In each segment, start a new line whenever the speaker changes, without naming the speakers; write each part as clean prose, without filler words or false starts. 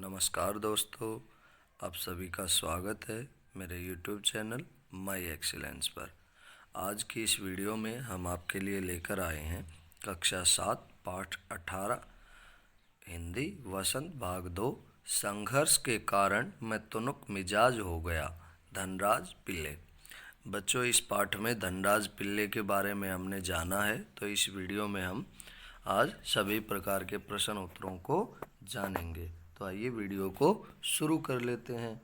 नमस्कार दोस्तों, आप सभी का स्वागत है मेरे YouTube चैनल माई एक्सीलेंस पर। आज की इस वीडियो में हम आपके लिए लेकर आए हैं कक्षा 7 पाठ 18 हिंदी वसंत भाग 2 संघर्ष के कारण मैं तुनुक मिजाज हो गया, धनराज पिल्ले। बच्चों, इस पाठ में धनराज पिल्ले के बारे में हमने जाना है, तो इस वीडियो में हम आज सभी प्रकार के प्रश्न उत्तरों को जानेंगे। तो आइए वीडियो को शुरू कर लेते हैं।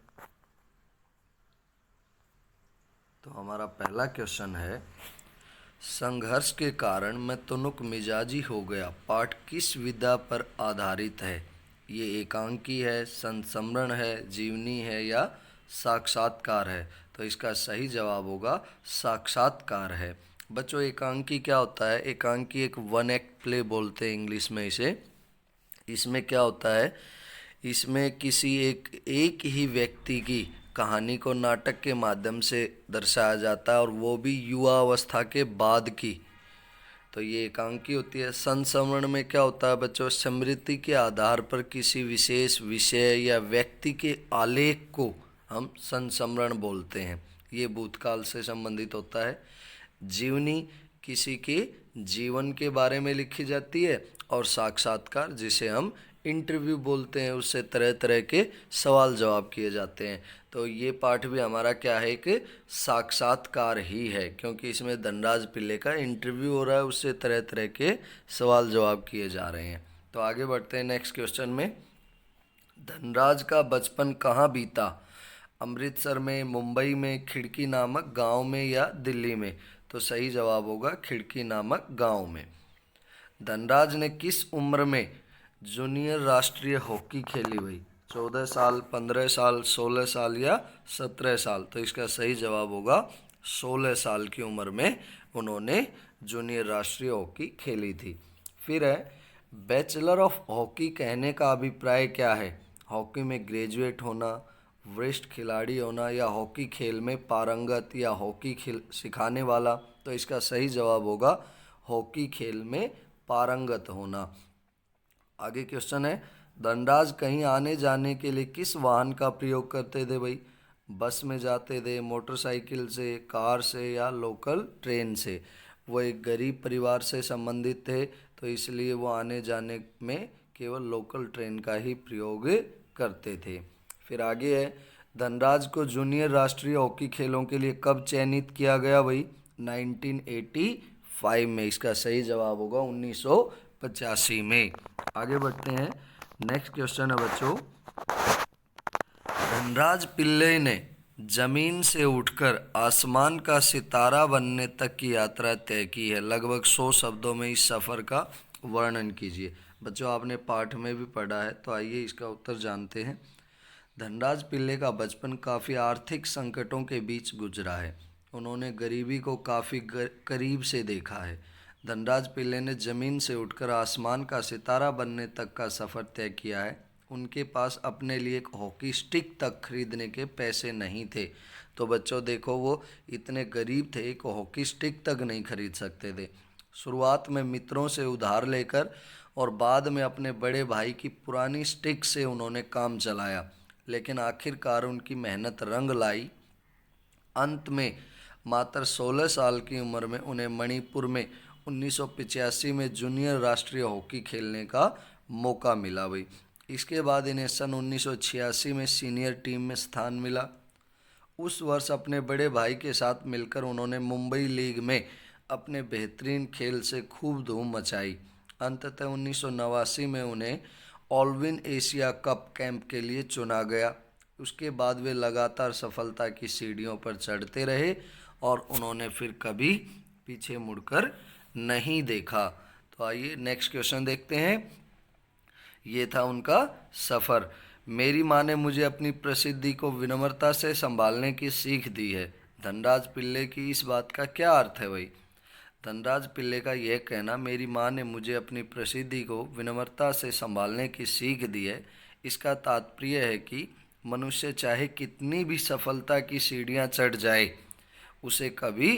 तो हमारा पहला क्वेश्चन है, संघर्ष के कारण मैं तुनुक मिजाजी हो गया पाठ किस विधा पर आधारित है? ये एकांकी है, संस्मरण है, जीवनी है या साक्षात्कार है? तो इसका सही जवाब होगा साक्षात्कार है। बच्चों, एकांकी क्या होता है? एकांकी एक वन एक्ट प्ले बोलते हैं इंग्लिश में इसे। इसमें क्या होता है, इसमें किसी एक ही व्यक्ति की कहानी को नाटक के माध्यम से दर्शाया जाता है, और वो भी युवा अवस्था के बाद की। तो ये एकांकी होती है। संस्मरण में क्या होता है बच्चों? स्मृति के आधार पर किसी विशेष विषय या व्यक्ति के आलेख को हम संस्मरण बोलते हैं। ये भूतकाल से संबंधित होता है। जीवनी किसी के जीवन के बारे में लिखी जाती है, और साक्षात्कार जिसे हम इंटरव्यू बोलते हैं, उससे तरह तरह के सवाल जवाब किए जाते हैं। तो ये पाठ भी हमारा क्या है, कि साक्षात्कार ही है, क्योंकि इसमें धनराज पिल्ले का इंटरव्यू हो रहा है, उससे तरह तरह के सवाल जवाब किए जा रहे हैं। तो आगे बढ़ते हैं नेक्स्ट क्वेश्चन में। धनराज का बचपन कहाँ बीता? अमृतसर में, मुंबई में, खिड़की नामक गांव में या दिल्ली में? तो सही जवाब होगा खिड़की नामक गांव में। धनराज ने किस उम्र में जूनियर राष्ट्रीय हॉकी खेली भाई? 14 साल, 15 साल, 16 साल या 17 साल? तो इसका सही जवाब होगा 16 साल की उम्र में उन्होंने जूनियर राष्ट्रीय हॉकी खेली थी। फिर है, बैचलर ऑफ हॉकी कहने का अभिप्राय क्या है? हॉकी में ग्रेजुएट होना, वरिष्ठ खिलाड़ी होना, या हॉकी खेल में पारंगत, या हॉकी खेल सिखाने वाला? तो इसका सही जवाब होगा हॉकी खेल में पारंगत होना। आगे क्वेश्चन है, धनराज कहीं आने जाने के लिए किस वाहन का प्रयोग करते थे भाई? बस में जाते थे, मोटरसाइकिल से, कार से, या लोकल ट्रेन से? वो एक गरीब परिवार से संबंधित थे, तो इसलिए वो आने जाने में केवल लोकल ट्रेन का ही प्रयोग करते थे। फिर आगे है, धनराज को जूनियर राष्ट्रीय हॉकी खेलों के लिए कब चयनित किया गया भाई? 1985 में। इसका सही जवाब होगा 1985 में। आगे बढ़ते हैं, नेक्स्ट क्वेश्चन है बच्चों, धनराज पिल्ले ने जमीन से उठकर आसमान का सितारा बनने तक की यात्रा तय की है। लगभग 100 शब्दों में इस सफ़र का वर्णन कीजिए। बच्चों, आपने पाठ में भी पढ़ा है, तो आइए इसका उत्तर जानते हैं। धनराज पिल्ले का बचपन काफ़ी आर्थिक संकटों के बीच गुजरा है। उन्होंने गरीबी को काफ़ी करीब से देखा है। धनराज पिल्ले ने ज़मीन से उठकर आसमान का सितारा बनने तक का सफ़र तय किया है। उनके पास अपने लिए एक हॉकी स्टिक तक खरीदने के पैसे नहीं थे। तो बच्चों देखो, वो इतने गरीब थे, एक हॉकी स्टिक तक नहीं खरीद सकते थे। शुरुआत में मित्रों से उधार लेकर और बाद में अपने बड़े भाई की पुरानी स्टिक से उन्होंने काम चलाया, लेकिन आखिरकार उनकी मेहनत रंग लाई। अंत में मात्र 16 साल की उम्र में उन्हें मणिपुर में 1985 में जूनियर राष्ट्रीय हॉकी खेलने का मौका मिला भाई। इसके बाद इन्हें सन 1986 में सीनियर टीम में स्थान मिला। उस वर्ष अपने बड़े भाई के साथ मिलकर उन्होंने मुंबई लीग में अपने बेहतरीन खेल से खूब धूम मचाई। अंततः 1989 में उन्हें ऑलविन एशिया कप कैंप के लिए चुना गया। उसके बाद वे लगातार सफलता की सीढ़ियों पर चढ़ते रहे, और उन्होंने फिर कभी पीछे मुड़कर नहीं देखा। तो आइए नेक्स्ट क्वेश्चन देखते हैं। ये था उनका सफ़र। मेरी माँ ने मुझे अपनी प्रसिद्धि को विनम्रता से संभालने की सीख दी है। धनराज पिल्ले की इस बात का क्या अर्थ है भाई? धनराज पिल्ले का यह कहना, मेरी माँ ने मुझे अपनी प्रसिद्धि को विनम्रता से संभालने की सीख दी है, इसका तात्पर्य है कि मनुष्य चाहे कितनी भी सफलता की सीढ़ियाँ चढ़ जाए, उसे कभी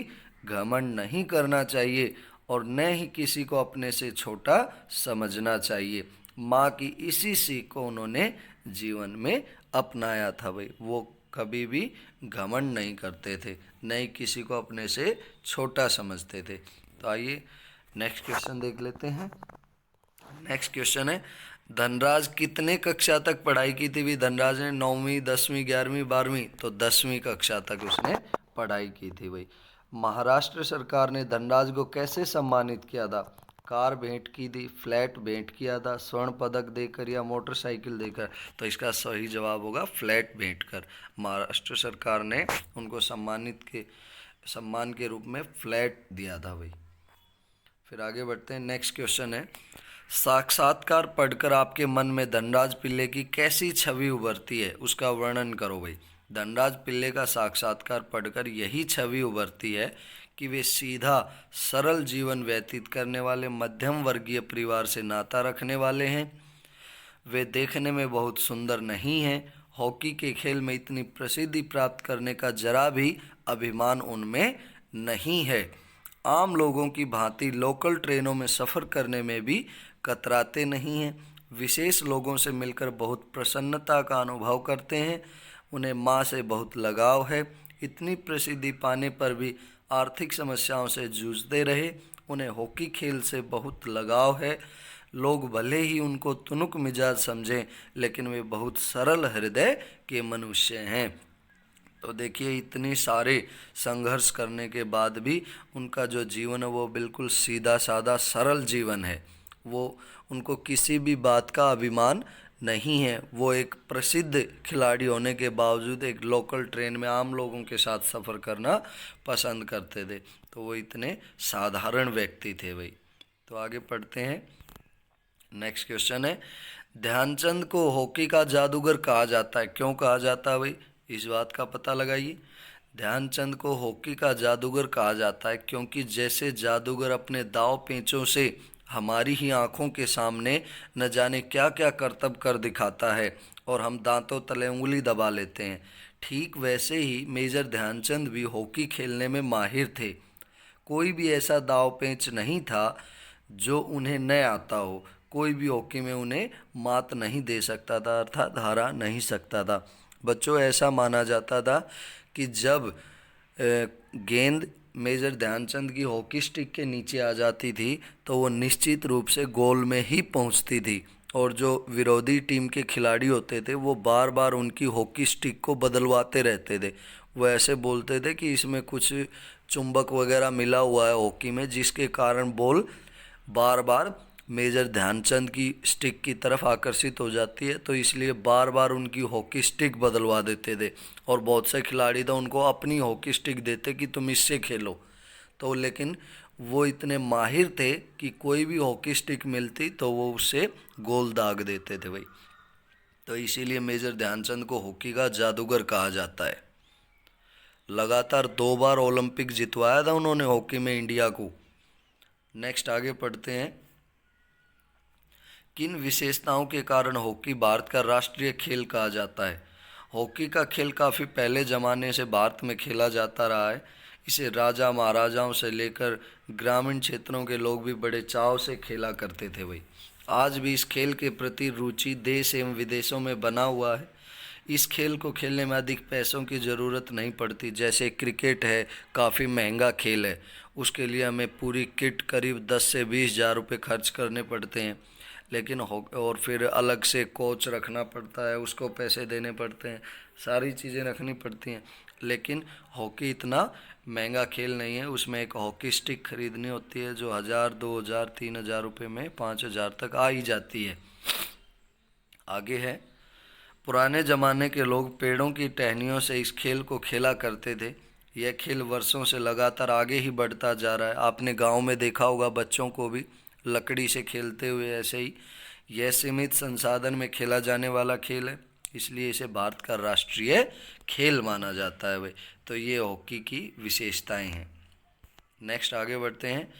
घमंड नहीं करना चाहिए, और न ही किसी को अपने से छोटा समझना चाहिए। माँ की इसी सीख को उन्होंने जीवन में अपनाया था भाई। वो कभी भी घमंड नहीं करते थे, नहीं किसी को अपने से छोटा समझते थे। तो आइए नेक्स्ट क्वेश्चन देख लेते हैं। नेक्स्ट क्वेश्चन है, धनराज कितने कक्षा तक पढ़ाई की थी? भी धनराज ने 9वीं 10वीं 11वीं 12वीं, तो 10वीं कक्षा तक उसने पढ़ाई की थी भाई। महाराष्ट्र सरकार ने धनराज को कैसे सम्मानित किया था? कार भेंट की थी, फ्लैट भेंट किया था, स्वर्ण पदक देकर या मोटरसाइकिल देकर? तो इसका सही जवाब होगा फ्लैट भेंट कर। महाराष्ट्र सरकार ने उनको सम्मान के रूप में फ्लैट दिया था भाई। फिर आगे बढ़ते हैं। नेक्स्ट क्वेश्चन है, साक्षात्कार पढ़कर आपके मन में धनराज पिल्ले की कैसी छवि उभरती है? उसका वर्णन करो भाई। धनराज पिल्ले का साक्षात्कार पढ़कर यही छवि उभरती है कि वे सीधा सरल जीवन व्यतीत करने वाले मध्यम वर्गीय परिवार से नाता रखने वाले हैं। वे देखने में बहुत सुंदर नहीं हैं। हॉकी के खेल में इतनी प्रसिद्धि प्राप्त करने का जरा भी अभिमान उनमें नहीं है। आम लोगों की भांति लोकल ट्रेनों में सफ़र करने में भी कतराते नहीं हैं। विशेष लोगों से मिलकर बहुत प्रसन्नता का अनुभव करते हैं। उन्हें माँ से बहुत लगाव है। इतनी प्रसिद्धि पाने पर भी आर्थिक समस्याओं से जूझते रहे। उन्हें हॉकी खेल से बहुत लगाव है। लोग भले ही उनको तुनुक मिजाज समझें, लेकिन वे बहुत सरल हृदय के मनुष्य हैं। तो देखिए, इतने सारे संघर्ष करने के बाद भी उनका जो जीवन है वो बिल्कुल सीधा साधा सरल जीवन है। वो उनको किसी भी बात का अभिमान नहीं है। वो एक प्रसिद्ध खिलाड़ी होने के बावजूद एक लोकल ट्रेन में आम लोगों के साथ सफ़र करना पसंद करते थे। तो वो इतने साधारण व्यक्ति थे भाई। तो आगे पढ़ते हैं। नेक्स्ट क्वेश्चन है, ध्यानचंद को हॉकी का जादूगर कहा जाता है। क्यों कहा जाता है भाई? इस बात का पता लगाइए। ध्यानचंद को हॉकी का जादूगर कहा जाता है क्योंकि जैसे जादूगर अपने दांव पेंचों से हमारी ही आंखों के सामने न जाने क्या क्या करतब कर दिखाता है और हम दांतों तले उंगली दबा लेते हैं, ठीक वैसे ही मेजर ध्यानचंद भी हॉकी खेलने में माहिर थे। कोई भी ऐसा दांव पेंच नहीं था जो उन्हें न आता हो। कोई भी हॉकी में उन्हें मात नहीं दे सकता था, अर्थात हरा नहीं सकता था। बच्चों, ऐसा माना जाता था कि जब गेंद मेजर ध्यानचंद की हॉकी स्टिक के नीचे आ जाती थी तो वो निश्चित रूप से गोल में ही पहुंचती थी, और जो विरोधी टीम के खिलाड़ी होते थे वो बार बार उनकी हॉकी स्टिक को बदलवाते रहते थे। वो ऐसे बोलते थे कि इसमें कुछ चुंबक वगैरह मिला हुआ है हॉकी में, जिसके कारण बॉल बार बार मेजर ध्यानचंद की स्टिक की तरफ आकर्षित हो जाती है। तो इसलिए बार बार उनकी हॉकी स्टिक बदलवा देते थे, और बहुत से खिलाड़ी तो उनको अपनी हॉकी स्टिक देते कि तुम इससे खेलो। तो लेकिन वो इतने माहिर थे कि कोई भी हॉकी स्टिक मिलती तो वो उससे गोल दाग देते थे भाई। तो इसीलिए मेजर ध्यानचंद को हॉकी का जादूगर कहा जाता है। लगातार 2 बार ओलंपिक जितवाया था उन्होंने हॉकी में इंडिया को। नेक्स्ट आगे पढ़ते हैं। किन विशेषताओं के कारण हॉकी भारत का राष्ट्रीय खेल कहा जाता है? हॉकी का खेल काफ़ी पहले ज़माने से भारत में खेला जाता रहा है। इसे राजा महाराजाओं से लेकर ग्रामीण क्षेत्रों के लोग भी बड़े चाव से खेला करते थे भाई। आज भी इस खेल के प्रति रुचि देश एवं विदेशों में बना हुआ है। इस खेल को खेलने में अधिक पैसों की ज़रूरत नहीं पड़ती। जैसे क्रिकेट है, काफ़ी महंगा खेल है, उसके लिए हमें पूरी किट करीब 10 से 20 हज़ार रुपये खर्च करने पड़ते हैं। लेकिन और फिर अलग से कोच रखना पड़ता है, उसको पैसे देने पड़ते हैं, सारी चीज़ें रखनी पड़ती हैं। लेकिन हॉकी इतना महंगा खेल नहीं है। उसमें एक हॉकी स्टिक खरीदनी होती है जो 1000, 2000, 3000 रुपये में 5000 तक आ ही जाती है। आगे है, पुराने ज़माने के लोग पेड़ों की टहनियों से इस खेल को खेला करते थे। यह खेल वर्षों से लगातार आगे ही बढ़ता जा रहा है। आपने गांव में देखा होगा बच्चों को भी लकड़ी से खेलते हुए। ऐसे ही यह सीमित संसाधन में खेला जाने वाला खेल है, इसलिए इसे भारत का राष्ट्रीय खेल माना जाता है भाई। तो ये हॉकी की विशेषताएं हैं। नेक्स्ट आगे बढ़ते हैं।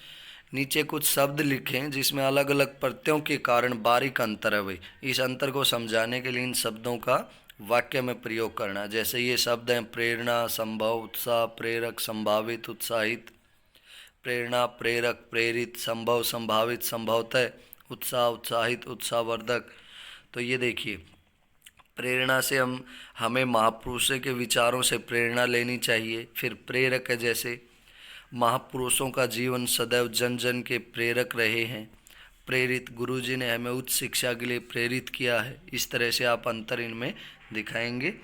नीचे कुछ शब्द लिखें जिसमें अलग अलग प्रत्ययों के कारण बारीक अंतर है भाई। इस अंतर को समझाने के लिए इन शब्दों का वाक्य में प्रयोग करना। जैसे ये शब्द हैं प्रेरणा, संभव, उत्साह, प्रेरक, संभावित, उत्साहित। प्रेरणा, प्रेरक, प्रेरित, संभव, संभावित, संभवतः, उत्साह, उत्साहित, उत्साहवर्धक। तो ये देखिए, प्रेरणा से हमें महापुरुषों के विचारों से प्रेरणा लेनी चाहिए। फिर प्रेरक है, जैसे महापुरुषों का जीवन सदैव जन जन के प्रेरक रहे हैं। प्रेरित, गुरुजी ने हमें उच्च शिक्षा के लिए प्रेरित किया है। इस तरह से आप अंतर इनमें दिखाएंगे।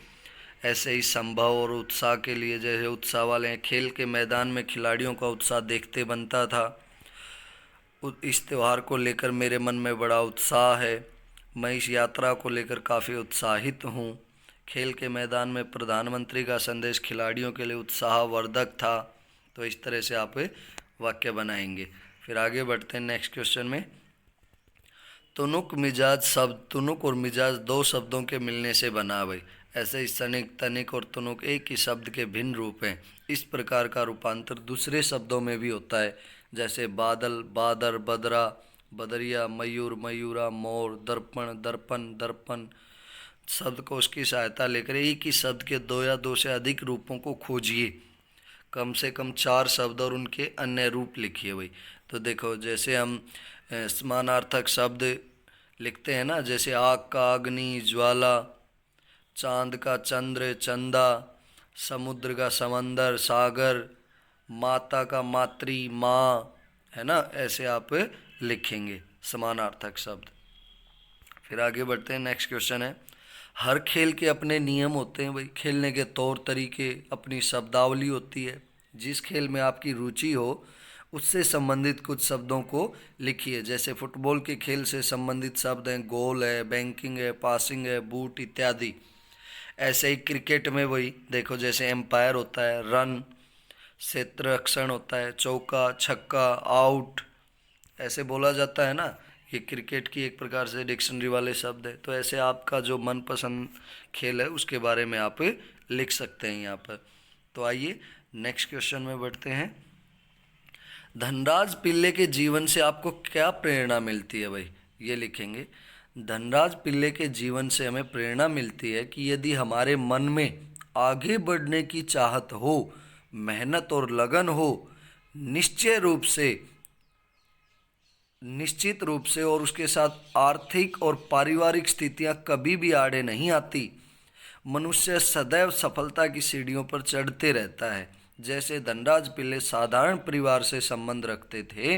ऐसे ही संभव और उत्साह के लिए, जैसे उत्साह वाले हैं, खेल के मैदान में खिलाड़ियों का उत्साह देखते बनता था। इस त्यौहार को लेकर मेरे मन में बड़ा उत्साह है। मैं इस यात्रा को लेकर काफ़ी उत्साहित हूँ। खेल के मैदान में प्रधानमंत्री का संदेश खिलाड़ियों के लिए उत्साहवर्धक था। तो इस तरह से आप वाक्य बनाएंगे। फिर आगे बढ़ते हैं नेक्स्ट क्वेश्चन में। तुनुक मिजाज शब्द, तुनुक और मिजाज दो शब्दों के मिलने से बना भाई। ऐसे ही सनिक, तनिक और तुनुक एक ही शब्द के भिन्न रूप हैं। इस प्रकार का रूपांतर दूसरे शब्दों में भी होता है, जैसे बादल, बादर, बदरा, बदरिया, मयूर, मयूरा, मोर, दर्पण, दर्पण, दर्पण। शब्दकोश की सहायता लेकर एक ही शब्द के दो या दो से अधिक रूपों को खोजिए। कम से कम 4 शब्द और उनके अन्य रूप लिखिए भाई। तो देखो, जैसे हम समानार्थक शब्द लिखते हैं ना, जैसे आग का अग्नि, ज्वाला, चांद का चंद्र, चंदा, समुद्र का समंदर, सागर, माता का मातृ, माँ, है ना। ऐसे आप लिखेंगे समानार्थक शब्द। फिर आगे बढ़ते हैं, नेक्स्ट क्वेश्चन है। हर खेल के अपने नियम होते हैं भाई, खेलने के तौर तरीके, अपनी शब्दावली होती है। जिस खेल में आपकी रुचि हो उससे संबंधित कुछ शब्दों को लिखिए। जैसे फुटबॉल के खेल से संबंधित शब्द हैं गोल है, बैंकिंग है, पासिंग है, बूट इत्यादि। ऐसे ही क्रिकेट में वही देखो, जैसे एम्पायर होता है, रन, क्षेत्ररक्षण होता है, चौका, छक्का, आउट, ऐसे बोला जाता है ना। ये क्रिकेट की एक प्रकार से डिक्शनरी वाले शब्द है। तो ऐसे आपका जो मनपसंद खेल है उसके बारे में आप लिख सकते हैं यहाँ पर। तो आइए नेक्स्ट क्वेश्चन में बढ़ते हैं। धनराज पिल्ले के जीवन से आपको क्या प्रेरणा मिलती है भाई, ये लिखेंगे। धनराज पिल्ले के जीवन से हमें प्रेरणा मिलती है कि यदि हमारे मन में आगे बढ़ने की चाहत हो, मेहनत और लगन हो, निश्चित रूप से और उसके साथ आर्थिक और पारिवारिक स्थितियां कभी भी आड़े नहीं आती, मनुष्य सदैव सफलता की सीढ़ियों पर चढ़ते रहता है। जैसे धनराज पिल्ले साधारण परिवार से संबंध रखते थे,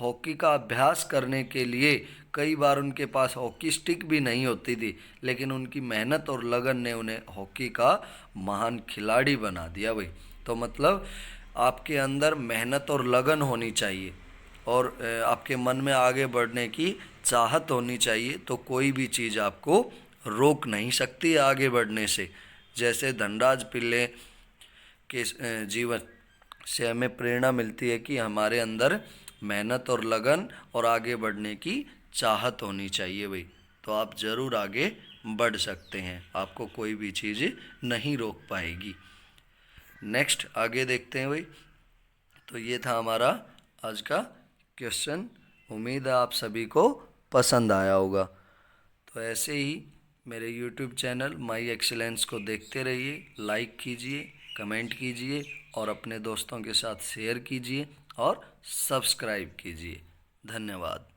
हॉकी का अभ्यास करने के लिए कई बार उनके पास हॉकी स्टिक भी नहीं होती थी, लेकिन उनकी मेहनत और लगन ने उन्हें हॉकी का महान खिलाड़ी बना दिया भाई। तो मतलब आपके अंदर मेहनत और लगन होनी चाहिए और आपके मन में आगे बढ़ने की चाहत होनी चाहिए, तो कोई भी चीज़ आपको रोक नहीं सकती आगे बढ़ने से। जैसे धनराज पिल्ले के जीवन से हमें प्रेरणा मिलती है कि हमारे अंदर मेहनत और लगन और आगे बढ़ने की चाहत होनी चाहिए भाई। तो आप ज़रूर आगे बढ़ सकते हैं, आपको कोई भी चीज़ नहीं रोक पाएगी। नेक्स्ट आगे देखते हैं भाई। तो ये था हमारा आज का क्वेश्चन। उम्मीद है आप सभी को पसंद आया होगा। तो ऐसे ही मेरे YouTube चैनल माई एक्सीलेंस को देखते रहिए, लाइक कीजिए, कमेंट कीजिए और अपने दोस्तों के साथ शेयर कीजिए और सब्सक्राइब कीजिए। धन्यवाद।